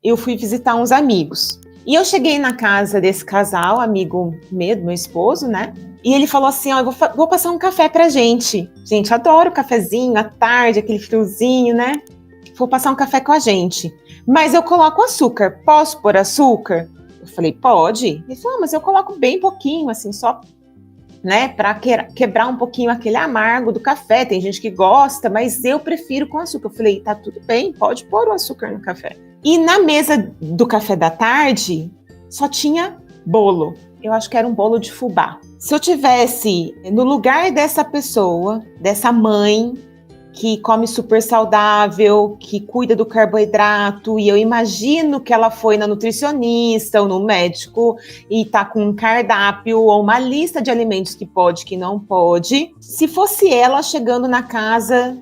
eu fui visitar uns amigos. E eu cheguei na casa desse casal, amigo meu esposo, né? E ele falou assim, ó, eu vou passar um café pra gente. Gente, adoro cafezinho, à tarde, aquele friozinho, né? Vou passar um café com a gente. Mas eu coloco açúcar. Posso pôr açúcar? Eu falei, pode. Ele falou, mas eu coloco bem pouquinho, assim, só, né, para quebrar um pouquinho aquele amargo do café. Tem gente que gosta, mas eu prefiro com açúcar. Eu falei, tá tudo bem, pode pôr o açúcar no café. E na mesa do café da tarde, só tinha bolo. Eu acho que era um bolo de fubá. Se eu tivesse no lugar dessa pessoa, dessa mãe, que come super saudável, que cuida do carboidrato, e eu imagino que ela foi na nutricionista ou no médico e tá com um cardápio ou uma lista de alimentos que pode, que não pode. Se fosse ela chegando na casa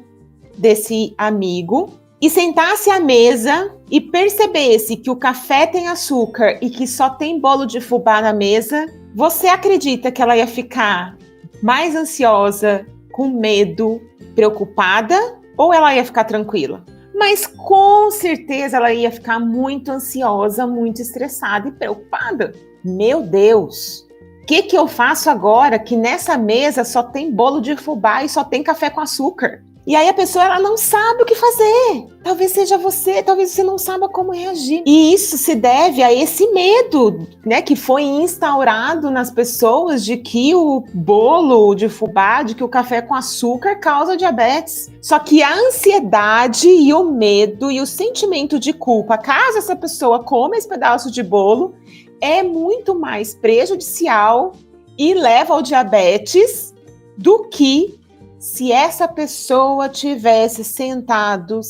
desse amigo e sentasse à mesa e percebesse que o café tem açúcar e que só tem bolo de fubá na mesa, você acredita que ela ia ficar mais ansiosa, com medo, preocupada, ou ela ia ficar tranquila? Mas com certeza ela ia ficar muito ansiosa, muito estressada e preocupada. Meu Deus, o que eu faço agora que nessa mesa só tem bolo de fubá e só tem café com açúcar? E aí a pessoa ela não sabe o que fazer. Talvez seja você, talvez você não saiba como reagir. E isso se deve a esse medo, né, que foi instaurado nas pessoas de que o bolo de fubá, de que o café com açúcar causa diabetes. Só que a ansiedade e o medo e o sentimento de culpa, caso essa pessoa coma esse pedaço de bolo, é muito mais prejudicial e leva ao diabetes do que se essa pessoa tivesse sentado,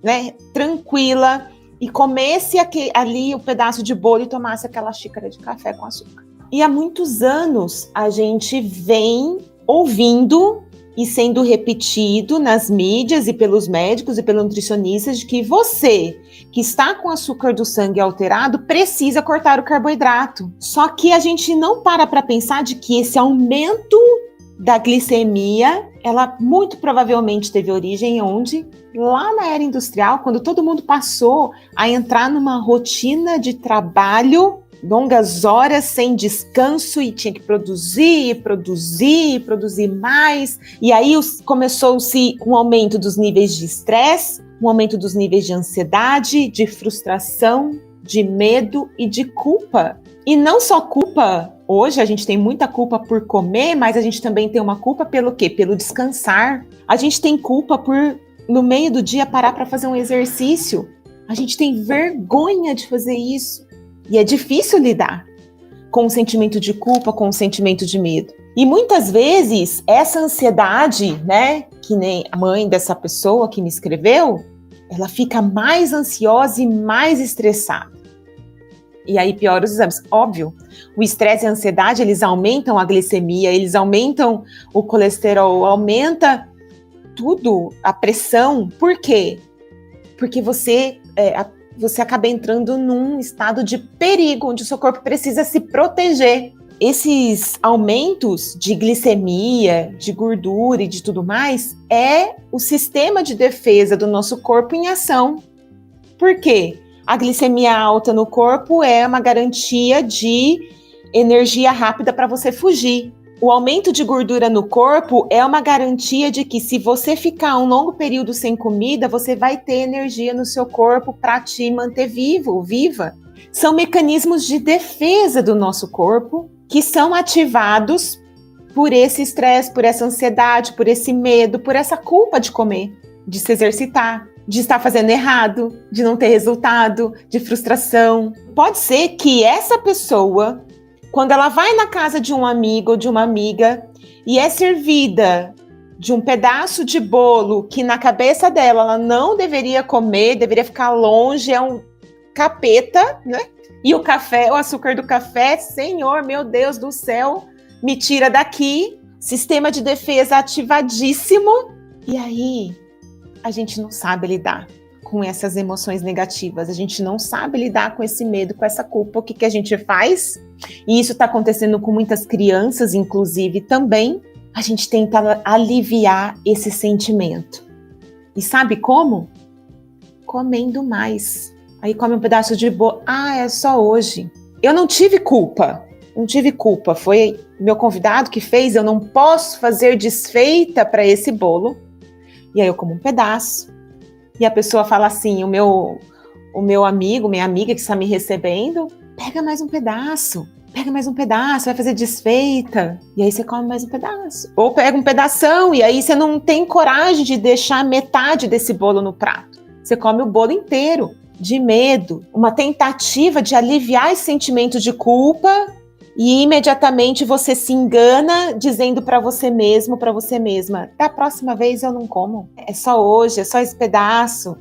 né, tranquila e comesse ali o pedaço de bolo e tomasse aquela xícara de café com açúcar. E há muitos anos a gente vem ouvindo e sendo repetido nas mídias e pelos médicos e pelos nutricionistas de que você que está com açúcar do sangue alterado precisa cortar o carboidrato. Só que a gente não para pensar de que esse aumento da glicemia, ela muito provavelmente teve origem onde? Lá na era industrial, quando todo mundo passou a entrar numa rotina de trabalho, longas horas sem descanso e tinha que produzir mais. E aí começou-se um aumento dos níveis de estresse, um aumento dos níveis de ansiedade, de frustração, de medo e de culpa. E não só culpa. Hoje a gente tem muita culpa por comer, mas a gente também tem uma culpa pelo quê? Pelo descansar. A gente tem culpa por, no meio do dia, parar para fazer um exercício. A gente tem vergonha de fazer isso. E é difícil lidar com o sentimento de culpa, com o sentimento de medo. E muitas vezes, essa ansiedade, né, que nem a mãe dessa pessoa que me escreveu, ela fica mais ansiosa e mais estressada. E aí piora os exames. Óbvio, o estresse e a ansiedade, eles aumentam a glicemia, eles aumentam o colesterol, aumenta tudo, a pressão. Por quê? Porque você acaba entrando num estado de perigo, onde o seu corpo precisa se proteger. Esses aumentos de glicemia, de gordura e de tudo mais, é o sistema de defesa do nosso corpo em ação. Por quê? A glicemia alta no corpo é uma garantia de energia rápida para você fugir. O aumento de gordura no corpo é uma garantia de que se você ficar um longo período sem comida, você vai ter energia no seu corpo para te manter viva. São mecanismos de defesa do nosso corpo que são ativados por esse estresse, por essa ansiedade, por esse medo, por essa culpa de comer, de se exercitar, de estar fazendo errado, de não ter resultado, de frustração. Pode ser que essa pessoa, quando ela vai na casa de um amigo ou de uma amiga e é servida de um pedaço de bolo que na cabeça dela ela não deveria comer, deveria ficar longe, é um capeta, né? E o café, o açúcar do café, Senhor, meu Deus do céu, me tira daqui. Sistema de defesa ativadíssimo. E aí a gente não sabe lidar com essas emoções negativas, a gente não sabe lidar com esse medo, com essa culpa. O que a gente faz? E isso está acontecendo com muitas crianças, inclusive, também. A gente tenta aliviar esse sentimento. E sabe como? Comendo mais. Aí come um pedaço de bolo. Ah, é só hoje. Eu não tive culpa. Não tive culpa. Foi meu convidado que fez. Eu não posso fazer desfeita para esse bolo. E aí eu como um pedaço. E a pessoa fala assim, o meu amigo, minha amiga que está me recebendo, pega mais um pedaço. Pega mais um pedaço, vai fazer desfeita. E aí você come mais um pedaço. Ou pega um pedação e aí você não tem coragem de deixar metade desse bolo no prato. Você come o bolo inteiro. De medo, uma tentativa de aliviar esse sentimento de culpa e imediatamente você se engana dizendo para você mesmo, para você mesma, da próxima vez eu não como, é só hoje, é só esse pedaço,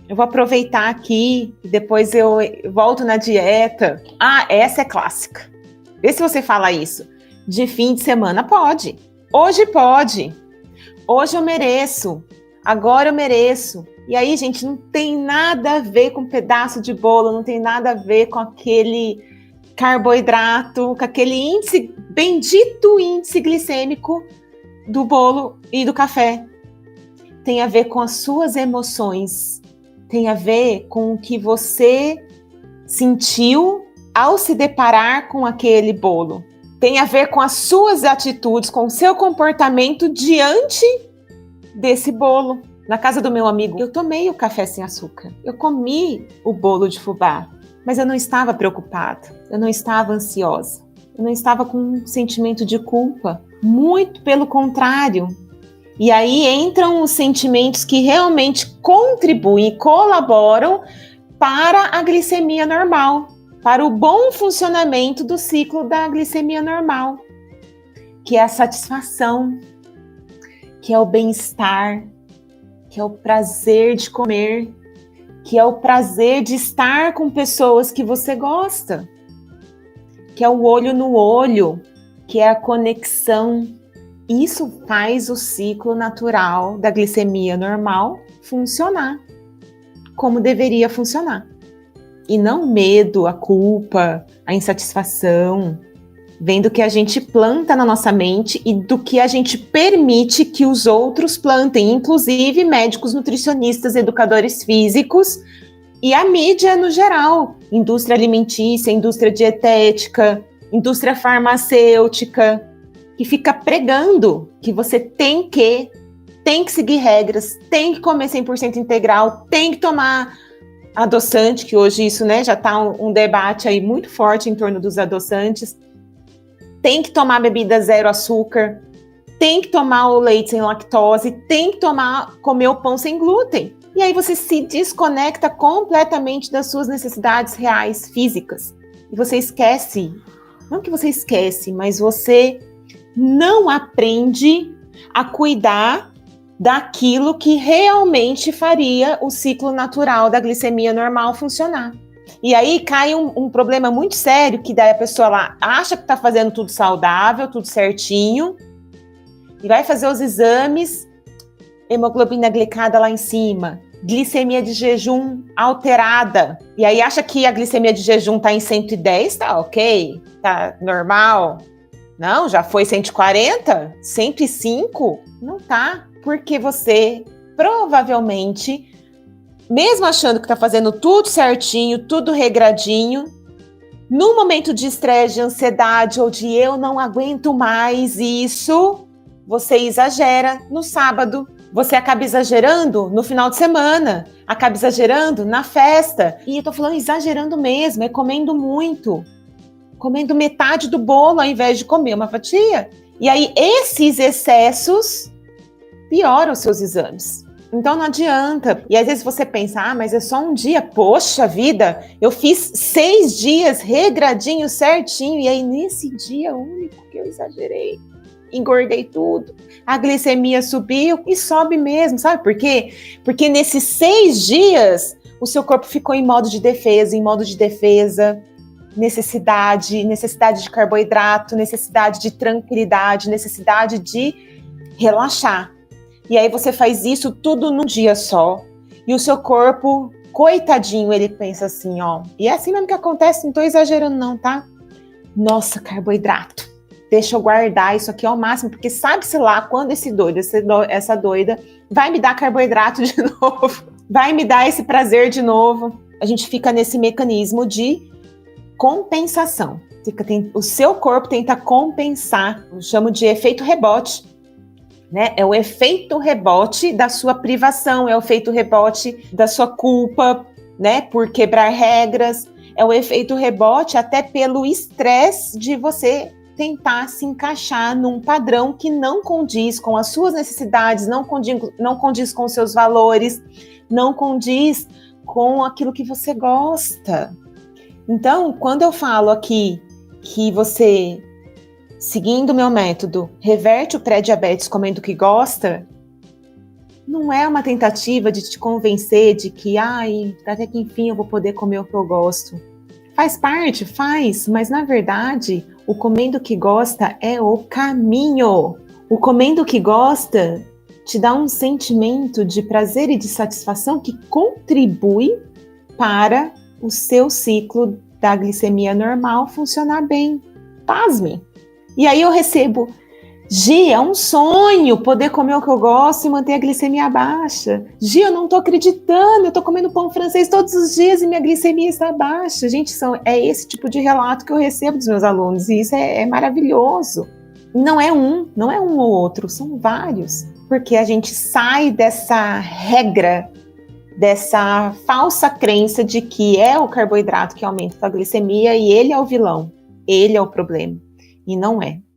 eu vou aproveitar aqui e depois eu volto na dieta. Ah, essa é clássica. Vê se você fala isso. De fim de semana pode, hoje pode, hoje eu mereço, agora eu mereço. E aí, gente, não tem nada a ver com um pedaço de bolo, não tem nada a ver com aquele carboidrato, com aquele índice, bendito índice glicêmico do bolo e do café. Tem a ver com as suas emoções, tem a ver com o que você sentiu ao se deparar com aquele bolo. Tem a ver com as suas atitudes, com o seu comportamento diante desse bolo. Na casa do meu amigo, eu tomei o café sem açúcar. Eu comi o bolo de fubá, mas eu não estava preocupada, eu não estava ansiosa, eu não estava com um sentimento de culpa. Muito pelo contrário. E aí entram os sentimentos que realmente contribuem e colaboram para a glicemia normal, para o bom funcionamento do ciclo da glicemia normal, que é a satisfação, que é o bem-estar, que é o prazer de comer, que é o prazer de estar com pessoas que você gosta, que é o olho no olho, que é a conexão. Isso faz o ciclo natural da glicemia normal funcionar como deveria funcionar. E não o medo, a culpa, a insatisfação, vem do que a gente planta na nossa mente e do que a gente permite que os outros plantem, inclusive médicos, nutricionistas, educadores físicos e a mídia no geral, indústria alimentícia, indústria dietética, indústria farmacêutica, que fica pregando que você tem que seguir regras, tem que comer 100% integral, tem que tomar adoçante, que hoje isso, né, já está um debate aí muito forte em torno dos adoçantes. Tem que tomar bebida zero açúcar, tem que tomar o leite sem lactose, tem que comer o pão sem glúten. E aí você se desconecta completamente das suas necessidades reais, físicas. E você esquece, não que você esquece, mas você não aprende a cuidar daquilo que realmente faria o ciclo natural da glicemia normal funcionar. E aí cai um problema muito sério, que daí a pessoa lá acha que está fazendo tudo saudável, tudo certinho, e vai fazer os exames, hemoglobina glicada lá em cima, glicemia de jejum alterada, e aí acha que a glicemia de jejum está em 110, tá ok, tá normal. Não, já foi 140, 105, não tá, porque você provavelmente, mesmo achando que está fazendo tudo certinho, tudo regradinho, num momento de estresse, de ansiedade ou de eu não aguento mais isso, você exagera no sábado, você acaba exagerando no final de semana, acaba exagerando na festa. E eu tô falando exagerando mesmo, é comendo muito, comendo metade do bolo ao invés de comer uma fatia. E aí esses excessos pioram os seus exames. Então não adianta. E às vezes você pensa, mas é só um dia. Poxa vida, eu fiz 6 dias regradinho, certinho. E aí nesse dia único que eu exagerei, engordei tudo. A glicemia subiu e sobe mesmo, sabe por quê? Porque nesses 6 dias o seu corpo ficou em modo de defesa, necessidade de carboidrato, necessidade de tranquilidade, necessidade de relaxar. E aí você faz isso tudo num dia só. E o seu corpo, coitadinho, ele pensa assim, ó. E é assim mesmo que acontece, não tô exagerando não, tá? Nossa, carboidrato. Deixa eu guardar isso aqui ao máximo, porque sabe-se lá quando essa doida vai me dar carboidrato de novo. Vai me dar esse prazer de novo. a gente fica nesse mecanismo de compensação. O seu corpo tenta compensar, eu chamo de efeito rebote, né? É o efeito rebote da sua privação, é o efeito rebote da sua culpa, né? Por quebrar regras, é o efeito rebote até pelo estresse de você tentar se encaixar num padrão que não condiz com as suas necessidades, não condiz com os seus valores, não condiz com aquilo que você gosta. Então, quando eu falo aqui que você, seguindo o meu método, reverte o pré-diabetes comendo o que gosta, não é uma tentativa de te convencer de que, até que enfim eu vou poder comer o que eu gosto. Faz parte, faz, mas na verdade, o comendo o que gosta é o caminho. O comendo o que gosta te dá um sentimento de prazer e de satisfação que contribui para o seu ciclo da glicemia normal funcionar bem. Pasme! E aí eu recebo, Gi, é um sonho poder comer o que eu gosto e manter a glicemia baixa. Gi, eu não tô acreditando, eu tô comendo pão francês todos os dias e minha glicemia está baixa. Gente, é esse tipo de relato que eu recebo dos meus alunos e isso é maravilhoso. Não é um ou outro, são vários. Porque a gente sai dessa regra, dessa falsa crença de que é o carboidrato que aumenta a glicemia e ele é o vilão, ele é o problema. E não é.